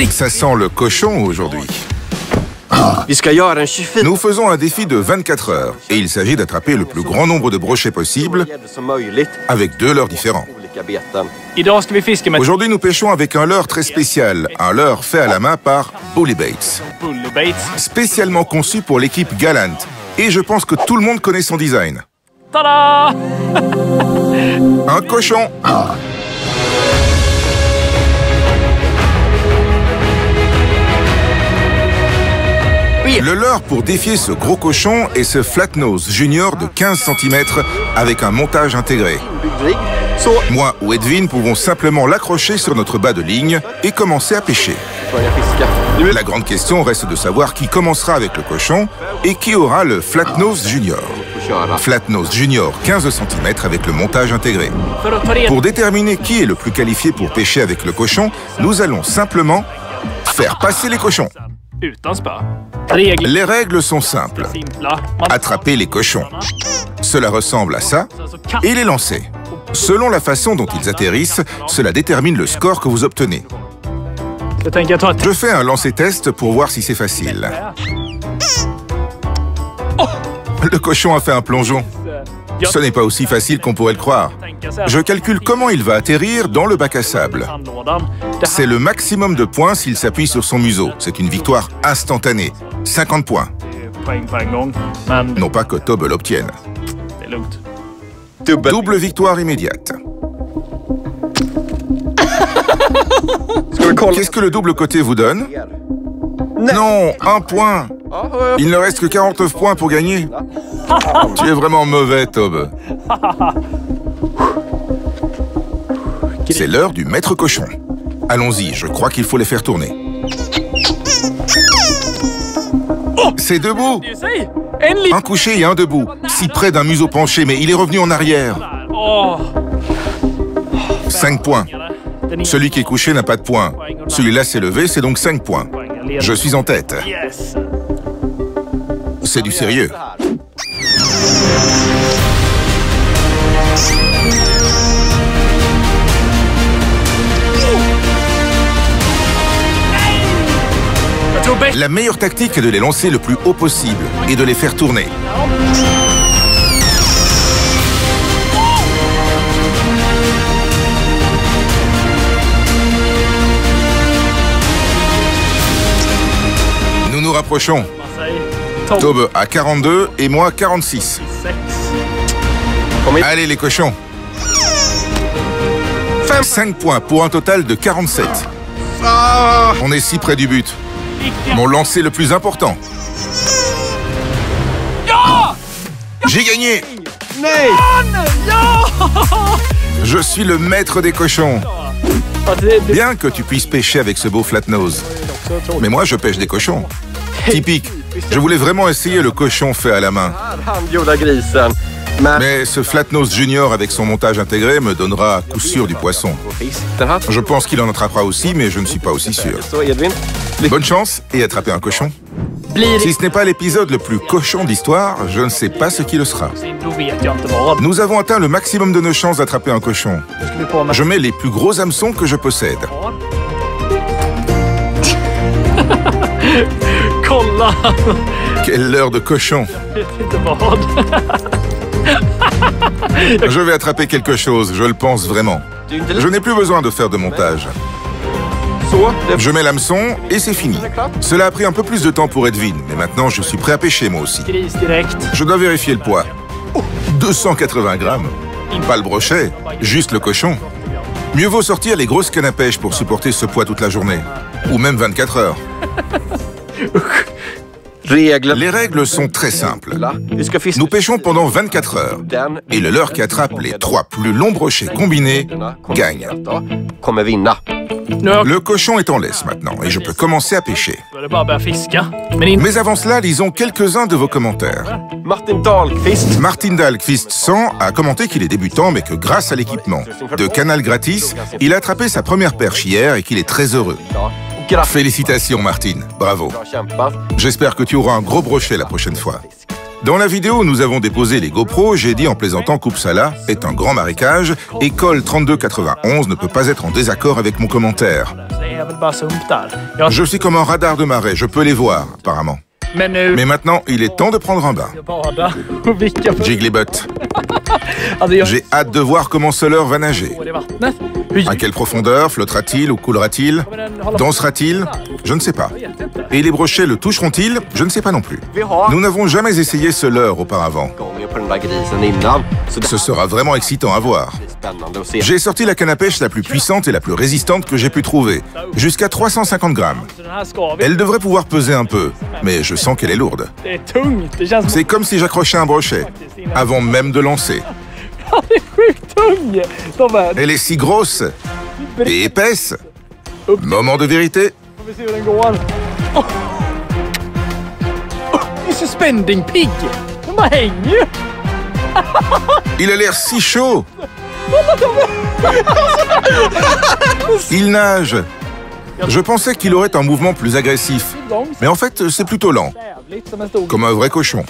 Ça sent le cochon aujourd'hui. Nous faisons un défi de 24 heures et il s'agit d'attraper le plus grand nombre de brochets possible avec 2 leurres différents. Aujourd'hui, nous pêchons avec un leurre très spécial, un leurre fait à la main par Bully Baits, spécialement conçu pour l'équipe Gallant. Et je pense que tout le monde connaît son design. Tada! Un cochon. Le leurre pour défier ce gros cochon est ce Flatnose Junior de 15 cm avec un montage intégré. Moi ou Edwin pouvons simplement l'accrocher sur notre bas de ligne et commencer à pêcher. La grande question reste de savoir qui commencera avec le cochon et qui aura le Flatnose Junior. Flatnose Junior 15 cm avec le montage intégré. Pour déterminer qui est le plus qualifié pour pêcher avec le cochon, nous allons simplement faire passer les cochons. Les règles sont simples. Attraper les cochons. Cela ressemble à ça et les lancer. Selon la façon dont ils atterrissent, cela détermine le score que vous obtenez. Je fais un lancer-test pour voir si c'est facile. Le cochon a fait un plongeon. Ce n'est pas aussi facile qu'on pourrait le croire. Je calcule comment il va atterrir dans le bac à sable. C'est le maximum de points s'il s'appuie sur son museau. C'est une victoire instantanée. 50 points. Non pas que Tobe l'obtienne. Double victoire immédiate. Qu'est-ce que le double côté vous donne? Non, 1 point. Il ne reste que 49 points pour gagner. Tu es vraiment mauvais, Tobe. C'est l'heure du maître cochon. Allons-y, je crois qu'il faut les faire tourner. C'est debout. Un couché et un debout, si près d'un museau penché, mais il est revenu en arrière. 5 points. Celui qui est couché n'a pas de points. Celui-là s'est levé, c'est donc 5 points. Je suis en tête. C'est du sérieux. La meilleure tactique est de les lancer le plus haut possible et de les faire tourner. Nous nous rapprochons. Tobe à 42 et moi 46. Allez les cochons. 5 points pour un total de 47. On est si près du but. Mon lancer le plus important. J'ai gagné. Je suis le maître des cochons. Bien que tu puisses pêcher avec ce beau Flatnose. Mais moi, je pêche des cochons. Typique. Je voulais vraiment essayer le cochon fait à la main. Mais ce Flatnose Junior avec son montage intégré me donnera à coup sûr du poisson. Je pense qu'il en attrapera aussi, mais je ne suis pas aussi sûr. Bonne chance et attrapez un cochon. Si ce n'est pas l'épisode le plus cochon d'histoire, je ne sais pas ce qui le sera. Nous avons atteint le maximum de nos chances d'attraper un cochon. Je mets les plus gros hameçons que je possède. Quelle leurre de cochon! Je vais attraper quelque chose, je le pense vraiment. Je n'ai plus besoin de faire de montage. Je mets l'hameçon et c'est fini. Cela a pris un peu plus de temps pour Edwin, mais maintenant je suis prêt à pêcher moi aussi. Je dois vérifier le poids. 280 grammes. Pas le brochet, juste le cochon. Mieux vaut sortir les grosses cannes à pêche pour supporter ce poids toute la journée. Ou même 24 heures. Les règles sont très simples. Nous pêchons pendant 24 heures. Et le leurre qui attrape les 3 plus longs brochets combinés gagne. Le cochon est en laisse maintenant et je peux commencer à pêcher. Mais avant cela, lisons quelques-uns de vos commentaires. Martin Dahlqvist 100 a commenté qu'il est débutant mais que grâce à l'équipement de Canal Gratis, il a attrapé sa première perche hier et qu'il est très heureux. Félicitations Martin, bravo. J'espère que tu auras un gros brochet la prochaine fois. Dans la vidéo où nous avons déposé les GoPro, j'ai dit en plaisantant qu'Uppsala est un grand marécage et Cole 3291 ne peut pas être en désaccord avec mon commentaire. Je suis comme un radar de marée, je peux les voir, apparemment. Mais maintenant, il est temps de prendre un bain. Jigglypuff. J'ai hâte de voir comment ce leurre va nager. À quelle profondeur? Flottera-t-il ou coulera-t-il? Dansera-t-il? Je ne sais pas. Et les brochets le toucheront-ils? Je ne sais pas non plus. Nous n'avons jamais essayé ce leurre auparavant. Ce sera vraiment excitant à voir. J'ai sorti la canne à pêche la plus puissante et la plus résistante que j'ai pu trouver, jusqu'à 350 grammes. Elle devrait pouvoir peser un peu, mais je sens qu'elle est lourde. C'est comme si j'accrochais un brochet, avant même de lancer. Elle est si grosse et épaisse. Moment de vérité. Il a l'air si chaud. Il nage. Je pensais qu'il aurait un mouvement plus agressif, mais en fait, c'est plutôt lent, comme un vrai cochon.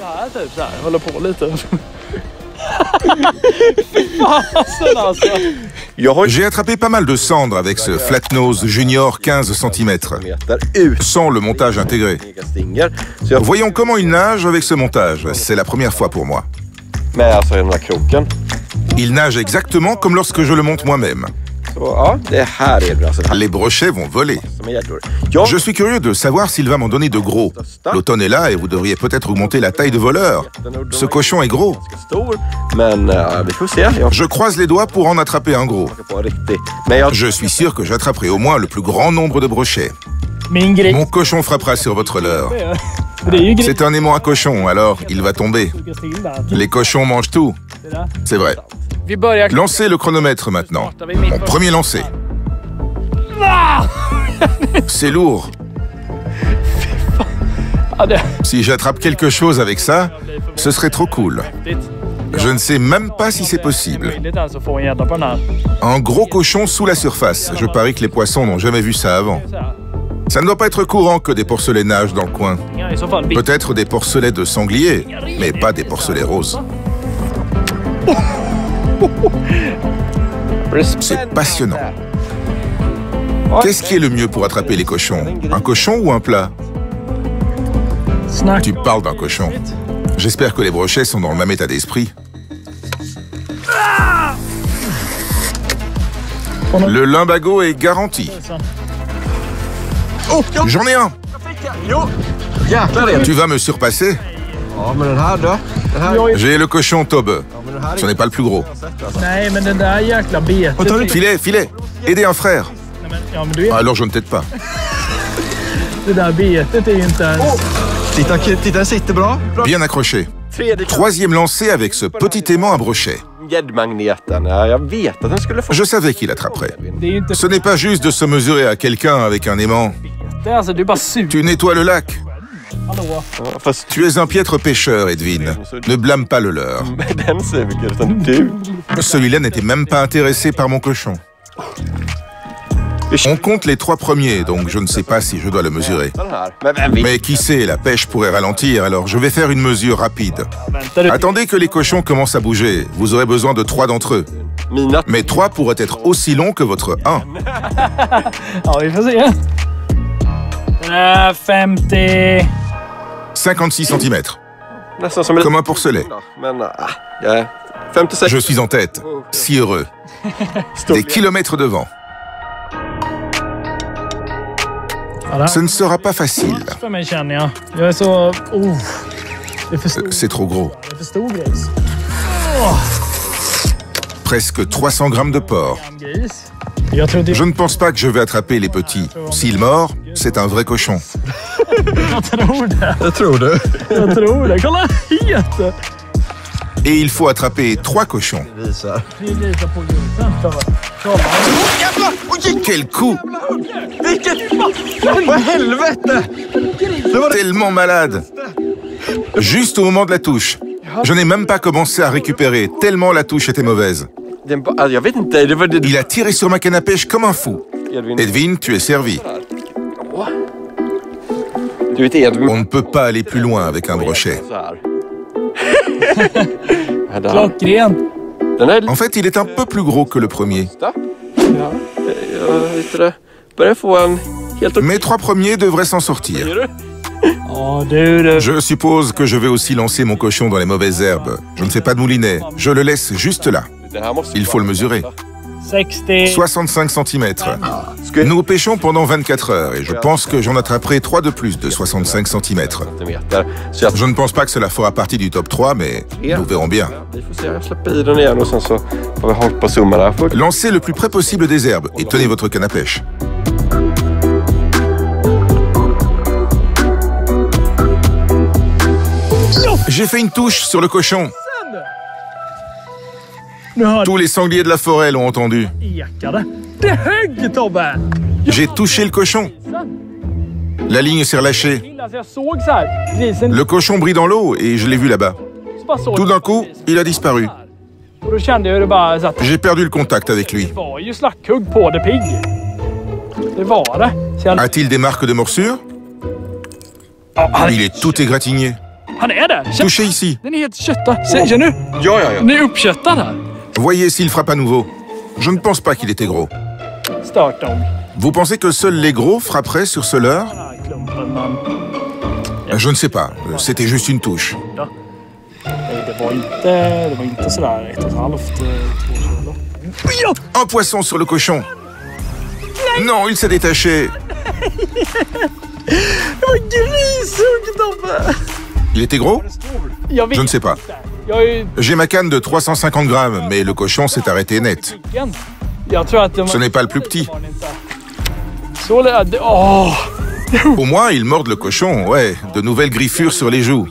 J'ai attrapé pas mal de cendres avec ce Flatnose Junior 15 cm, sans le montage intégré. Voyons comment il nage avec ce montage. C'est la première fois pour moi. Il nage exactement comme lorsque je le monte moi-même. Les brochets vont voler. Je suis curieux de savoir s'il va m'en donner de gros. L'automne est là et vous devriez peut-être augmenter la taille de voleur. Ce cochon est gros. Je croise les doigts pour en attraper un gros. Je suis sûr que j'attraperai au moins le plus grand nombre de brochets. Mon cochon frappera sur votre leurre. C'est un aimant à cochon, alors il va tomber. Les cochons mangent tout. C'est vrai. Lancez le chronomètre maintenant. Mon premier lancer. C'est lourd. Si j'attrape quelque chose avec ça, ce serait trop cool. Je ne sais même pas si c'est possible. Un gros cochon sous la surface. Je parie que les poissons n'ont jamais vu ça avant. Ça ne doit pas être courant que des porcelets nagent dans le coin. Peut-être des porcelets de sanglier, mais pas des porcelets roses. C'est passionnant. Qu'est-ce qui est le mieux pour attraper les cochons? Un cochon ou un plat? Tu parles d'un cochon. J'espère que les brochets sont dans le même état d'esprit. Le lumbago est garanti. J'en ai un. Tu vas me surpasser? J'ai le cochon Tobbe. Ce n'est pas le plus gros. Filet, filet. Aidez un frère. Alors je ne t'aide pas. Bien accroché. Troisième lancé avec ce petit aimant à brochet. Je savais qu'il attraperait. Ce n'est pas juste de se mesurer à quelqu'un avec un aimant. Tu nettoies le lac. Tu es un piètre pêcheur, Edwin. Ne blâme pas le leurre. Celui-là n'était même pas intéressé par mon cochon. On compte les 3 premiers, donc je ne sais pas si je dois le mesurer. Mais qui sait, la pêche pourrait ralentir, alors je vais faire une mesure rapide. Attendez que les cochons commencent à bouger. Vous aurez besoin de 3 d'entre eux. Mais 3 pourraient être aussi longs que votre 1. 56 cm. Comme un porcelet. Je suis en tête. Si heureux. Des kilomètres devant. Ce ne sera pas facile. C'est trop gros. Presque 300 grammes de porc. Je ne pense pas que je vais attraper les petits. S'il mord, c'est un vrai cochon. Et il faut attraper 3 cochons. Quel coup! Tellement malade! Juste au moment de la touche. Je n'ai même pas commencé à récupérer, tellement la touche était mauvaise. Il a tiré sur ma canne à pêche comme un fou. Edwin, tu es servi. On ne peut pas aller plus loin avec un brochet. En fait, il est un peu plus gros que le premier. Mes 3 premiers devraient s'en sortir. Je suppose que je vais aussi lancer mon cochon dans les mauvaises herbes. Je ne fais pas de moulinet, je le laisse juste là. Il faut le mesurer. 65 cm. Nous pêchons pendant 24 heures et je pense que j'en attraperai 3 de plus de 65 cm. Je ne pense pas que cela fera partie du top 3, mais nous verrons bien. Lancez le plus près possible des herbes et tenez votre canne à pêche. J'ai fait une touche sur le cochon. Tous les sangliers de la forêt l'ont entendu. J'ai touché le cochon. La ligne s'est relâchée. Le cochon brille dans l'eau et je l'ai vu là-bas. Tout d'un coup, il a disparu. J'ai perdu le contact avec lui. A-t-il des marques de morsure? Il est tout égratigné. Touchez ici. Voyez s'il frappe à nouveau. Je ne pense pas qu'il était gros. Vous pensez que seuls les gros frapperaient sur ce leurre? Je ne sais pas. C'était juste une touche. Un poisson sur le cochon. Non, il s'est détaché. Il était gros? Je ne sais pas. J'ai ma canne de 350 grammes, mais le cochon s'est arrêté net. Ce n'est pas le plus petit. Au moins, ils mordent le cochon, ouais. De nouvelles griffures sur les joues.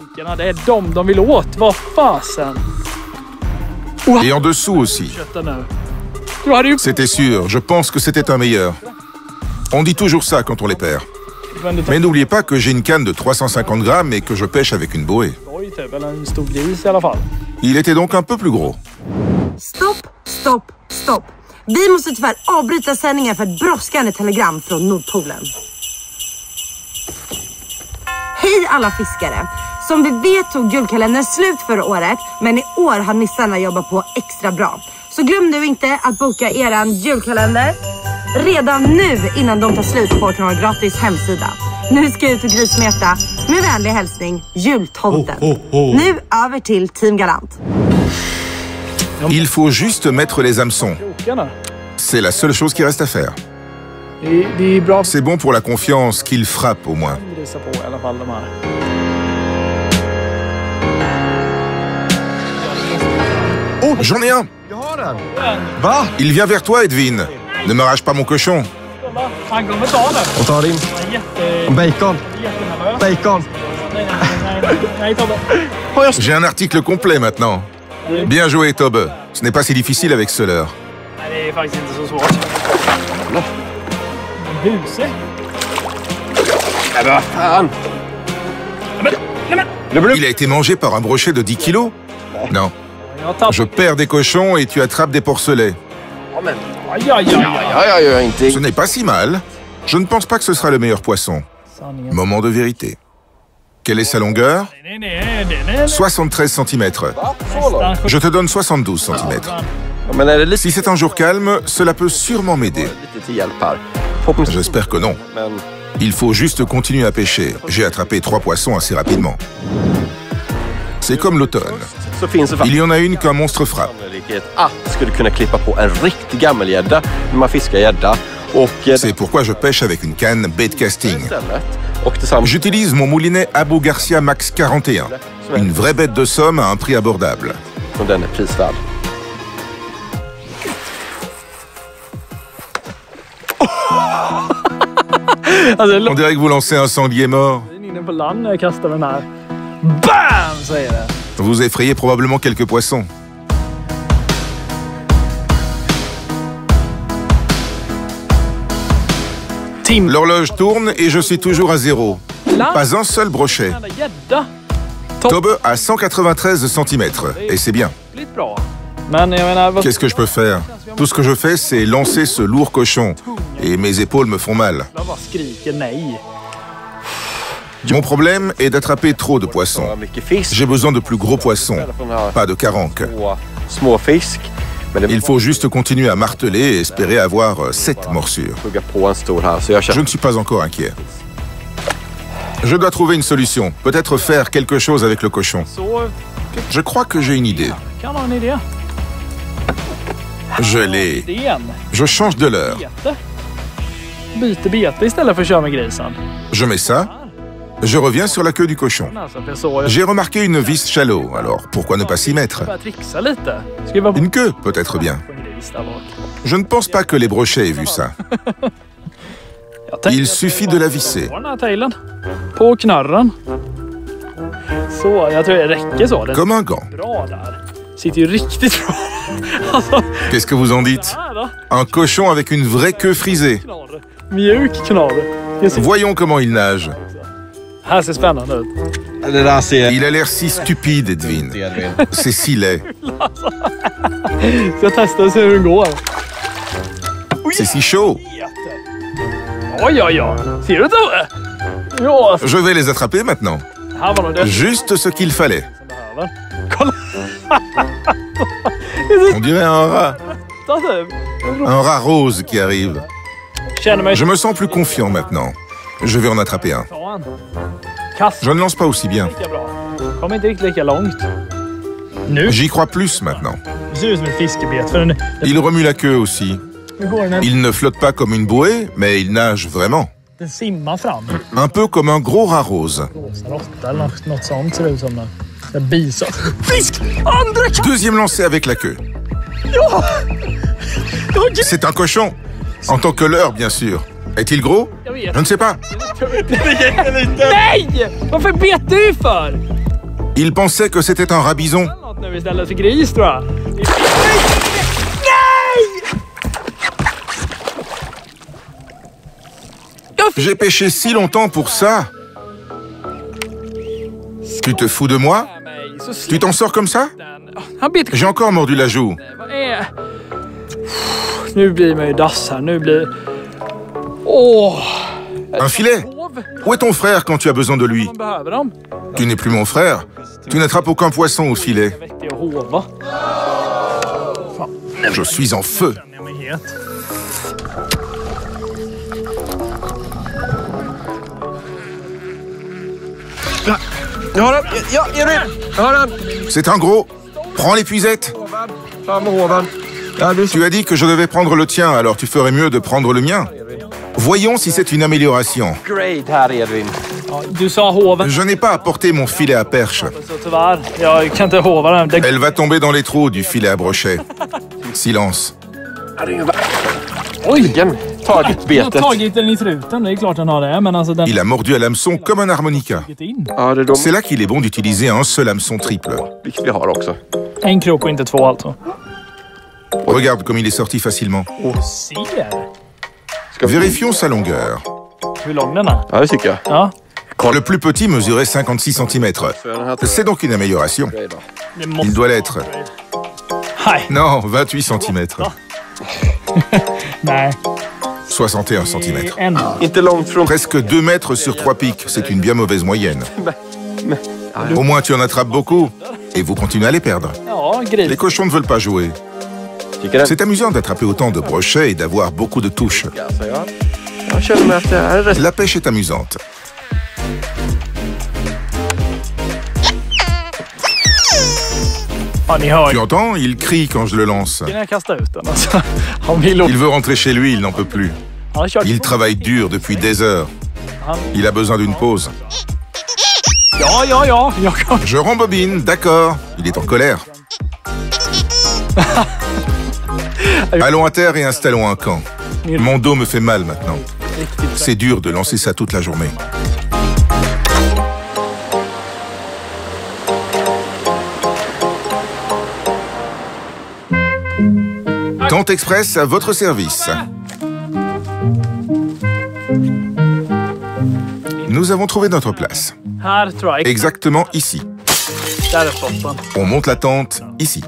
Et en dessous aussi. C'était sûr, je pense que c'était un meilleur. On dit toujours ça quand on les perd. Mais n'oubliez pas que j'ai une canne de 350 grammes et que je pêche avec une bouée. Il était donc un peu plus gros. Stopp, stopp, stopp. Vi måste tyvärr avbryta sändningen för ett brådskande telegram från Nordpolen. Hej alla fiskare. Som vi vet tog julkalendern slut förra året, men i år har nissarna jobbat på extra bra. Så glöm nu inte att boka eran julkalender redan nu innan de tar slut på Kanal Gratis hemsida. Nu ska jag ut och grismeta. Med vänlig hälsning, jultomten. Nu över till Team Galant. Il faut juste mettre les hameçons. C'est la seule chose qui reste à faire. C'est bon pour la confiance qu'il frappe au moins. Oh, j'en ai un. Il vient vers toi, Edwin. Ne m'arrache pas mon cochon. Bacon. Bacon. J'ai un article complet maintenant. Bien joué, Tobbe. Ce n'est pas si difficile avec ce leurre. Il a été mangé par un brochet de 10 kilos? Non. Je perds des cochons et tu attrapes des porcelets. Ce n'est pas si mal. Je ne pense pas que ce sera le meilleur poisson. Moment de vérité. Quelle est sa longueur? 73 cm. Je te donne 72 cm. Si c'est un jour calme, cela peut sûrement m'aider. J'espère que non. Il faut juste continuer à pêcher. J'ai attrapé 3 poissons assez rapidement. C'est comme l'automne. Il y en a une qu'un monstre frappe. C'est pourquoi je pêche avec une canne bait casting. J'utilise mon moulinet Abu Garcia Max 41. Une vraie bête de somme à un prix abordable. On dirait que vous lancez un sanglier mort. Vous effrayez probablement quelques poissons. L'horloge tourne et je suis toujours à 0. Pas un seul brochet. Tobbe a 193 cm et c'est bien. Qu'est-ce que je peux faire? Tout ce que je fais, c'est lancer ce lourd cochon et mes épaules me font mal. Mon problème est d'attraper trop de poissons. J'ai besoin de plus gros poissons, pas de caranques. Il faut juste continuer à marteler et espérer avoir 7 morsures. Je ne suis pas encore inquiet. Je dois trouver une solution. Peut-être faire quelque chose avec le cochon. Je crois que j'ai une idée. Je l'ai. Je change de leurre. Je mets ça. Je reviens sur la queue du cochon. J'ai remarqué une vis shallow, alors pourquoi ne pas s'y mettre? Une queue, peut-être bien. Je ne pense pas que les brochets aient vu ça. Il suffit de la visser. Comme un gant. Qu'est-ce que vous en dites? Un cochon avec une vraie queue frisée. Voyons comment il nage. Il a l'air si stupide, Edvin. C'est si laid. C'est si chaud. Je vais les attraper maintenant. Juste ce qu'il fallait. On dirait un rat. Un rat rose qui arrive. Je me sens plus confiant maintenant. Je vais en attraper un. Je ne lance pas aussi bien. J'y crois plus maintenant. Il remue la queue aussi. Il ne flotte pas comme une bouée, mais il nage vraiment. Un peu comme un gros rat rose. Deuxième lancé avec la queue. C'est un cochon. En tant que leurre, bien sûr. Est-il gros? Je ne sais pas. Il pensait que c'était un rat bison. J'ai pêché si longtemps pour ça. Tu te fous de moi? Tu t'en sors comme ça? J'ai encore mordu la joue. Un filet? Où est ton frère quand tu as besoin de lui? Tu n'es plus mon frère. Tu n'attrapes aucun poisson au filet. Je suis en feu. C'est un gros. Prends l'épuisette. Tu as dit que je devais prendre le tien, alors tu ferais mieux de prendre le mien. Voyons si c'est une amélioration. Je n'ai pas apporté mon filet à perche. Elle va tomber dans les trous du filet à brochet. Silence. Il a mordu à l'hameçon comme un harmonica. C'est là qu'il est bon d'utiliser un seul hameçon triple. Regarde comme il est sorti facilement. Vérifions sa longueur. Le plus petit mesurait 56 cm. C'est donc une amélioration. Il doit l'être. Non, 28 cm. 61 cm. Presque 2 mètres sur 3 pics. C'est une bien mauvaise moyenne. Au moins, tu en attrapes beaucoup. Et vous continuez à les perdre. Les cochons ne veulent pas jouer. C'est amusant d'attraper autant de brochets et d'avoir beaucoup de touches. La pêche est amusante. Tu entends? Il crie quand je le lance. Il veut rentrer chez lui, il n'en peut plus. Il travaille dur depuis des heures. Il a besoin d'une pause. Je rembobine, d'accord. Il est en colère. Allons à terre et installons un camp. Mon dos me fait mal maintenant. C'est dur de lancer ça toute la journée. Tente Express à votre service. Nous avons trouvé notre place. Exactement ici. On monte la tente ici.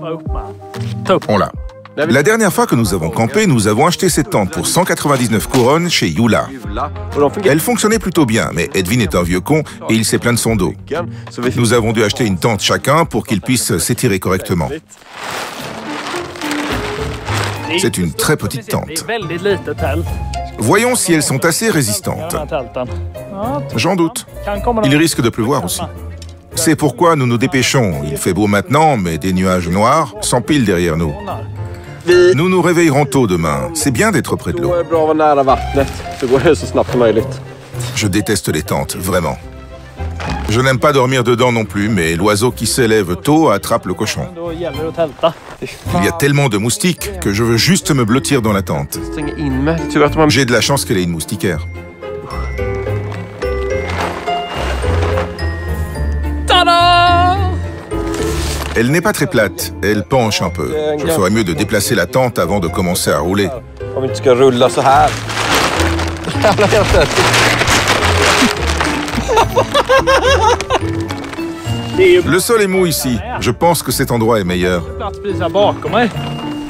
On l'a. La dernière fois que nous avons campé, nous avons acheté cette tente pour 199 couronnes chez Jula. Elle fonctionnait plutôt bien, mais Edvin est un vieux con et il s'est plaint de son dos. Nous avons dû acheter une tente chacun pour qu'il puisse s'étirer correctement. C'est une très petite tente. Voyons si elles sont assez résistantes. J'en doute. Il risque de pleuvoir aussi. C'est pourquoi nous nous dépêchons. Il fait beau maintenant, mais des nuages noirs s'empilent derrière nous. Nous nous réveillerons tôt demain. C'est bien d'être près de l'eau. Je déteste les tentes, vraiment. Je n'aime pas dormir dedans non plus, mais l'oiseau qui s'élève tôt attrape le cochon. Il y a tellement de moustiques que je veux juste me blottir dans la tente. J'ai de la chance qu'elle ait une moustiquaire. Elle n'est pas très plate, elle penche un peu. Je ferais mieux de déplacer la tente avant de commencer à rouler. Le sol est mou ici. Je pense que cet endroit est meilleur.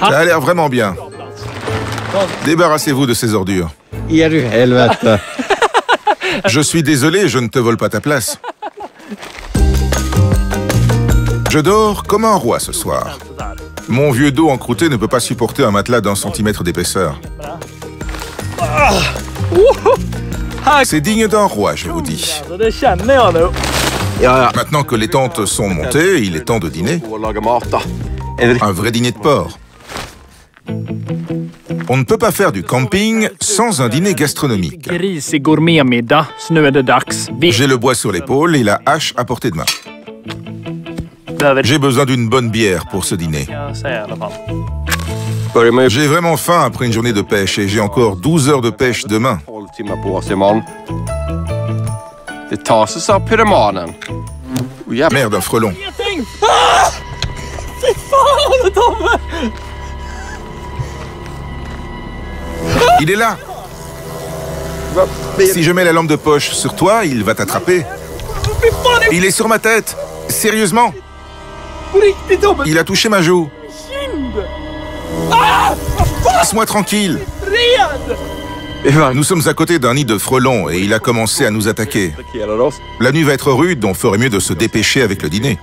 Ça a l'air vraiment bien. Débarrassez-vous de ces ordures. Je suis désolé, je ne te vole pas ta place. Je dors comme un roi ce soir. Mon vieux dos encrouté ne peut pas supporter un matelas d'1 centimètre d'épaisseur. C'est digne d'un roi, je vous dis. Maintenant que les tentes sont montées, il est temps de dîner. Un vrai dîner de porc. On ne peut pas faire du camping sans un dîner gastronomique. J'ai le bois sur l'épaule et la hache à portée de main. J'ai besoin d'une bonne bière pour ce dîner. J'ai vraiment faim après une journée de pêche et j'ai encore 12 heures de pêche demain. Merde, un frelon. Il est là. Si je mets la lampe de poche sur toi, il va t'attraper. Il est sur ma tête. Sérieusement. Il a touché ma joue. Laisse-moi tranquille. Nous sommes à côté d'un nid de frelons et il a commencé à nous attaquer. La nuit va être rude, on ferait mieux de se dépêcher avec le dîner.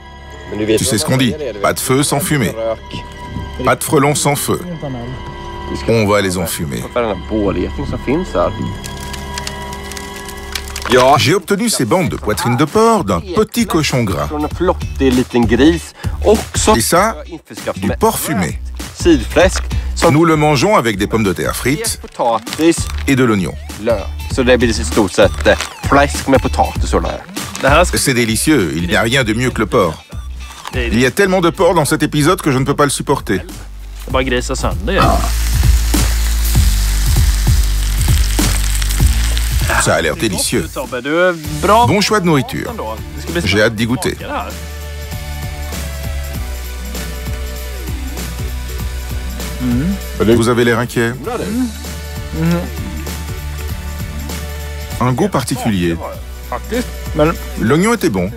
Tu sais ce qu'on dit, pas de feu sans fumée. Pas de frelons sans feu. On va les enfumer. J'ai obtenu ces bandes de poitrine de porc d'un petit cochon gras. Et ça, du porc fumé. Nous le mangeons avec des pommes de terre frites et de l'oignon. C'est délicieux, il n'y a rien de mieux que le porc. Il y a tellement de porc dans cet épisode que je ne peux pas le supporter. Ça a l'air délicieux. Bon choix de nourriture. J'ai hâte d'y goûter. Vous avez l'air inquiet. Un goût particulier. L'oignon était bon.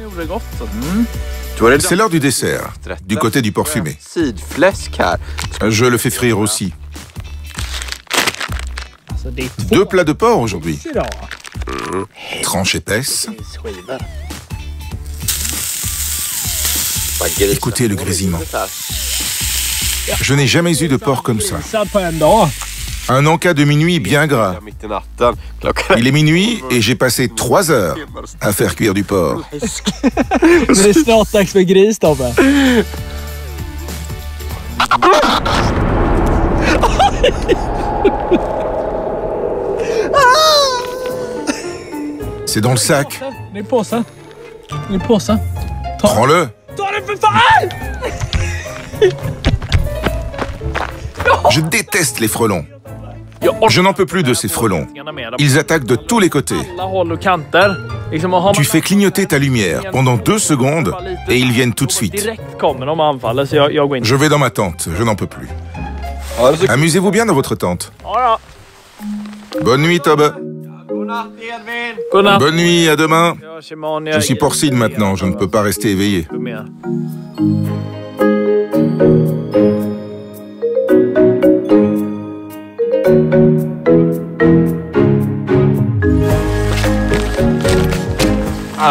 C'est l'heure du dessert, du côté du porc fumé. Je le fais frire aussi. 2 plats de porc aujourd'hui. Tranche épaisse. Écoutez le grésillement. Je n'ai jamais eu de porc comme ça. Un encas de minuit bien gras. Il est minuit et j'ai passé 3 heures à faire cuire du porc. C'est dans le sac. Prends-le. Je déteste les frelons. Je n'en peux plus de ces frelons. Ils attaquent de tous les côtés. Tu fais clignoter ta lumière pendant 2 secondes et ils viennent tout de suite. Je vais dans ma tente, je n'en peux plus. Amusez-vous bien dans votre tente. Bonne nuit, Tobbe. Bonne nuit, à demain. Je suis porcine maintenant, je ne peux pas rester éveillé.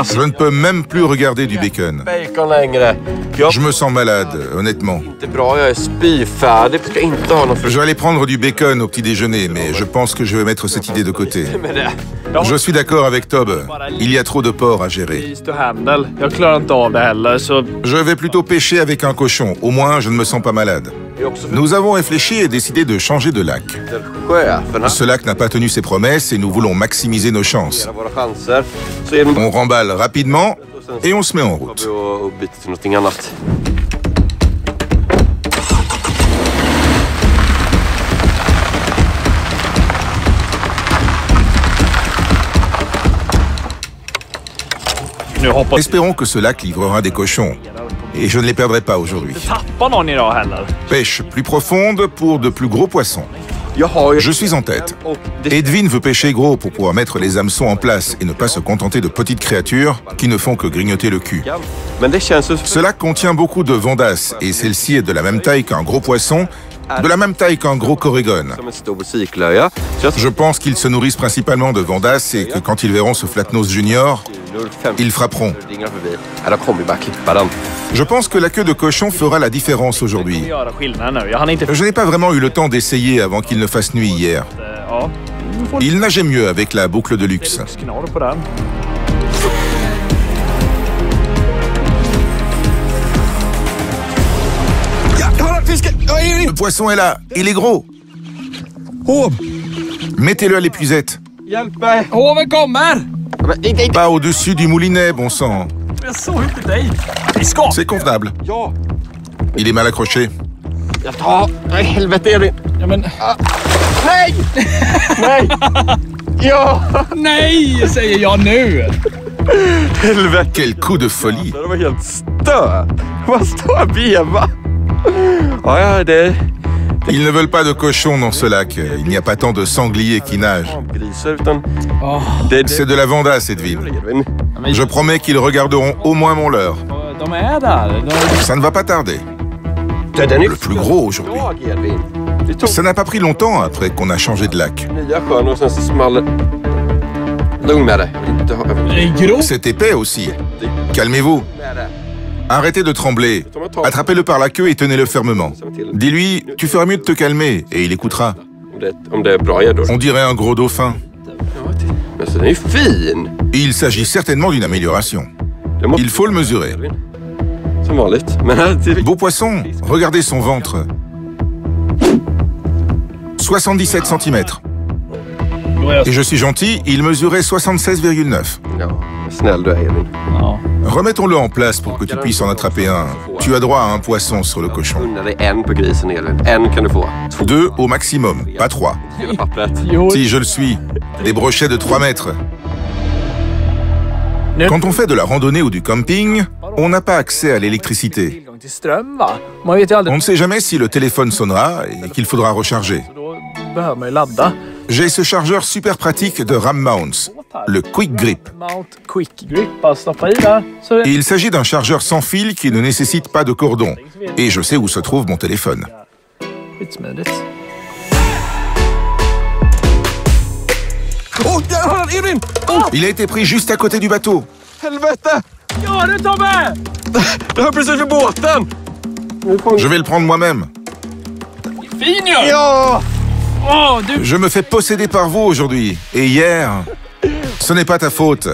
Je ne peux même plus regarder du bacon. Je me sens malade, honnêtement. Je vais aller prendre du bacon au petit déjeuner, mais je pense que je vais mettre cette idée de côté. Je suis d'accord avec Tob. Il y a trop de porc à gérer. Je vais plutôt pêcher avec un cochon. Au moins, je ne me sens pas malade. Nous avons réfléchi et décidé de changer de lac. Ce lac n'a pas tenu ses promesses et nous voulons maximiser nos chances. On remballe rapidement et on se met en route. Espérons que ce lac livrera des cochons. Et je ne les perdrai pas aujourd'hui. Pêche plus profonde pour de plus gros poissons. Je suis en tête. Edwin veut pêcher gros pour pouvoir mettre les hameçons en place et ne pas se contenter de petites créatures qui ne font que grignoter le cul. Ce lac contient beaucoup de vandasses et celle-ci est de la même taille qu'un gros poisson, de la même taille qu'un gros corrigan. Je pense qu'ils se nourrissent principalement de vandasses et que quand ils verront ce flatnose junior, ils frapperont. Je pense que la queue de cochon fera la différence aujourd'hui. Je n'ai pas vraiment eu le temps d'essayer avant qu'il ne fasse nuit hier. Il nageait mieux avec la boucle de luxe. Le poisson est là. Il est gros. Mettez-le à l'épuisette. Pas au-dessus du moulinet, bon sang. C'est convenable. Il est mal accroché. Quel coup de folie. Ils ne veulent pas de cochons dans ce lac. Il n'y a pas tant de sangliers qui nagent. C'est de la vandasse, Edwin. Je promets qu'ils regarderont au moins mon leurre. Ça ne va pas tarder. Le plus gros aujourd'hui. Ça n'a pas pris longtemps après qu'on a changé de lac. C'est épais aussi. Calmez-vous. Arrêtez de trembler. Attrapez-le par la queue et tenez-le fermement. Dis-lui, tu feras mieux de te calmer, et il écoutera. On dirait un gros dauphin. Il s'agit certainement d'une amélioration. Il faut le mesurer. Beau poisson, regardez son ventre. 77 cm. Et je suis gentil, il mesurait 76,9. Remettons-le en place pour que tu puisses en attraper un. Tu as droit à un poisson sur le cochon. 2 au maximum, pas 3. Si je le suis, des brochets de 3 mètres. Quand on fait de la randonnée ou du camping, on n'a pas accès à l'électricité. On ne sait jamais si le téléphone sonnera et qu'il faudra recharger. J'ai ce chargeur super pratique de Ram Mounts, le Quick Grip. Il s'agit d'un chargeur sans fil qui ne nécessite pas de cordon. Et je sais où se trouve mon téléphone. Il a été pris juste à côté du bateau. Je vais le prendre moi-même. Je me fais posséder par vous aujourd'hui. Et hier, ce n'est pas ta faute.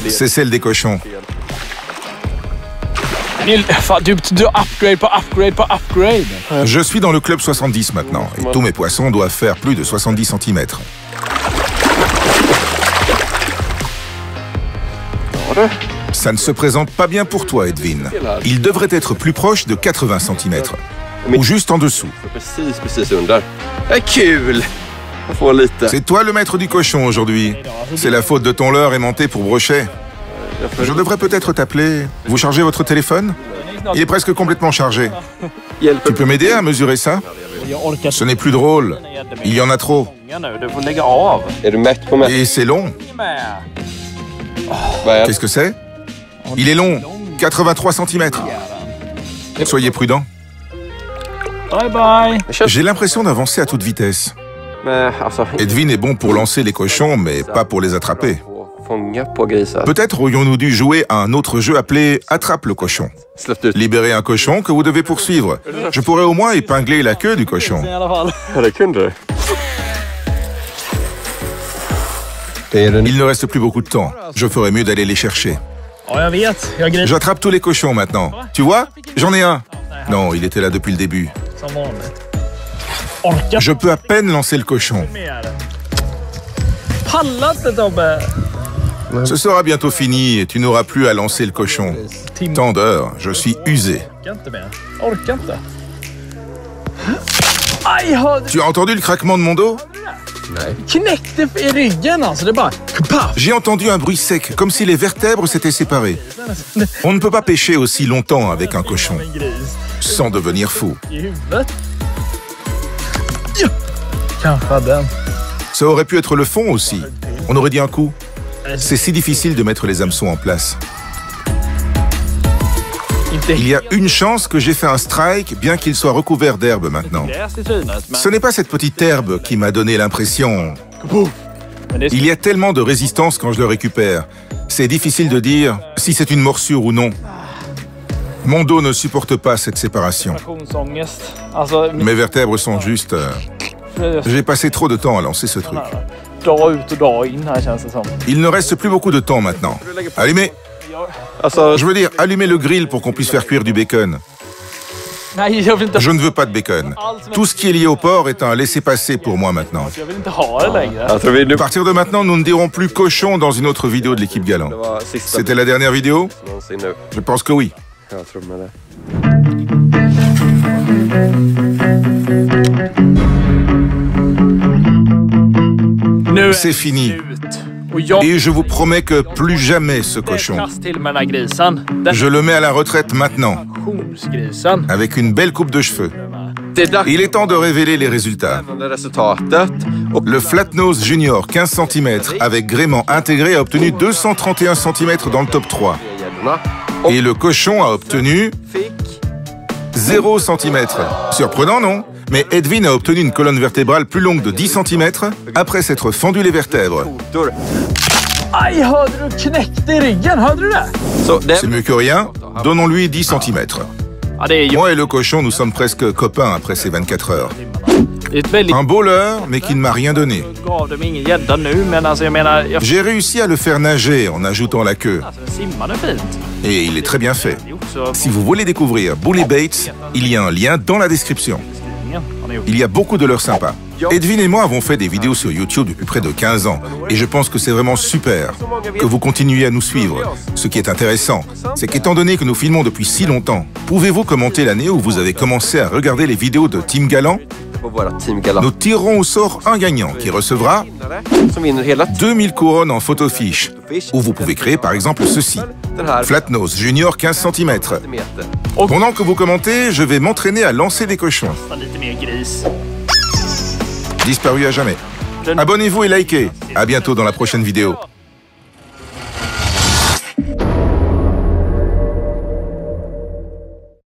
C'est celle des cochons. Je suis dans le club 70 maintenant. Et tous mes poissons doivent faire plus de 70 cm. Ça ne se présente pas bien pour toi, Edwin. Il devrait être plus proche de 80 cm. Ou juste en dessous. C'est toi le maître du cochon aujourd'hui. C'est la faute de ton leurre aimanté pour brochet. Je devrais peut-être t'appeler. Vous chargez votre téléphone? Il est presque complètement chargé. Tu peux m'aider à mesurer ça? Ce n'est plus drôle. Il y en a trop. Et c'est long. Qu'est-ce que c'est? Il est long. 83 cm. Soyez prudent. Bye bye. J'ai l'impression d'avancer à toute vitesse. Edwin est bon pour lancer les cochons, mais pas pour les attraper. Peut-être aurions-nous dû jouer à un autre jeu appelé Attrape le cochon. Libérez un cochon que vous devez poursuivre. Je pourrais au moins épingler la queue du cochon. Il ne reste plus beaucoup de temps. Je ferais mieux d'aller les chercher. J'attrape tous les cochons maintenant. Tu vois? J'en ai un. Non, il était là depuis le début. Je peux à peine lancer le cochon. Ce sera bientôt fini et tu n'auras plus à lancer le cochon. Tant d'heures, je suis usé. Tu as entendu le craquement de mon dos? J'ai entendu un bruit sec, comme si les vertèbres s'étaient séparées. On ne peut pas pêcher aussi longtemps avec un cochon, sans devenir fou. Ça aurait pu être le fond aussi. On aurait dit un coup. C'est si difficile de mettre les hameçons en place. Il y a une chance que j'ai fait un strike, bien qu'il soit recouvert d'herbe maintenant. Ce n'est pas cette petite herbe qui m'a donné l'impression. Il y a tellement de résistance quand je le récupère. C'est difficile de dire si c'est une morsure ou non. Mon dos ne supporte pas cette séparation. Mes vertèbres sont juste... J'ai passé trop de temps à lancer ce truc. Il ne reste plus beaucoup de temps maintenant. Allumez! Je veux dire, allumez le grill pour qu'on puisse faire cuire du bacon. Je ne veux pas de bacon. Tout ce qui est lié au porc est un laissez-passer pour moi maintenant. À partir de maintenant, nous ne dirons plus cochon dans une autre vidéo de l'équipe Galant. C'était la dernière vidéo? Je pense que oui. C'est fini. Et je vous promets que plus jamais ce cochon. Je le mets à la retraite maintenant, avec une belle coupe de cheveux. Il est temps de révéler les résultats. Le Flatnose Junior 15 cm avec gréement intégré a obtenu 231 cm dans le top 3. Et le cochon a obtenu 0 cm. Surprenant, non? Mais Edwin a obtenu une colonne vertébrale plus longue de 10 cm après s'être fendu les vertèbres. C'est mieux que rien. Donnons-lui 10 cm. Moi et le cochon, nous sommes presque copains après ces 24 heures. Un beau leurre, mais qui ne m'a rien donné. J'ai réussi à le faire nager en ajoutant la queue. Et il est très bien fait. Si vous voulez découvrir Bully Baits, il y a un lien dans la description. Il y a beaucoup de leurres sympas. Edwin et moi avons fait des vidéos sur YouTube depuis près de 15 ans. Et je pense que c'est vraiment super que vous continuiez à nous suivre. Ce qui est intéressant, c'est qu'étant donné que nous filmons depuis si longtemps, pouvez-vous commenter l'année où vous avez commencé à regarder les vidéos de Team Galant? Nous tirerons au sort un gagnant qui recevra 2000 couronnes en photo fiche, où vous pouvez créer par exemple ceci. Flatnose Junior 15 cm. Pendant que vous commentez, je vais m'entraîner à lancer des cochons. Disparu à jamais. Abonnez-vous et likez. À bientôt dans la prochaine vidéo.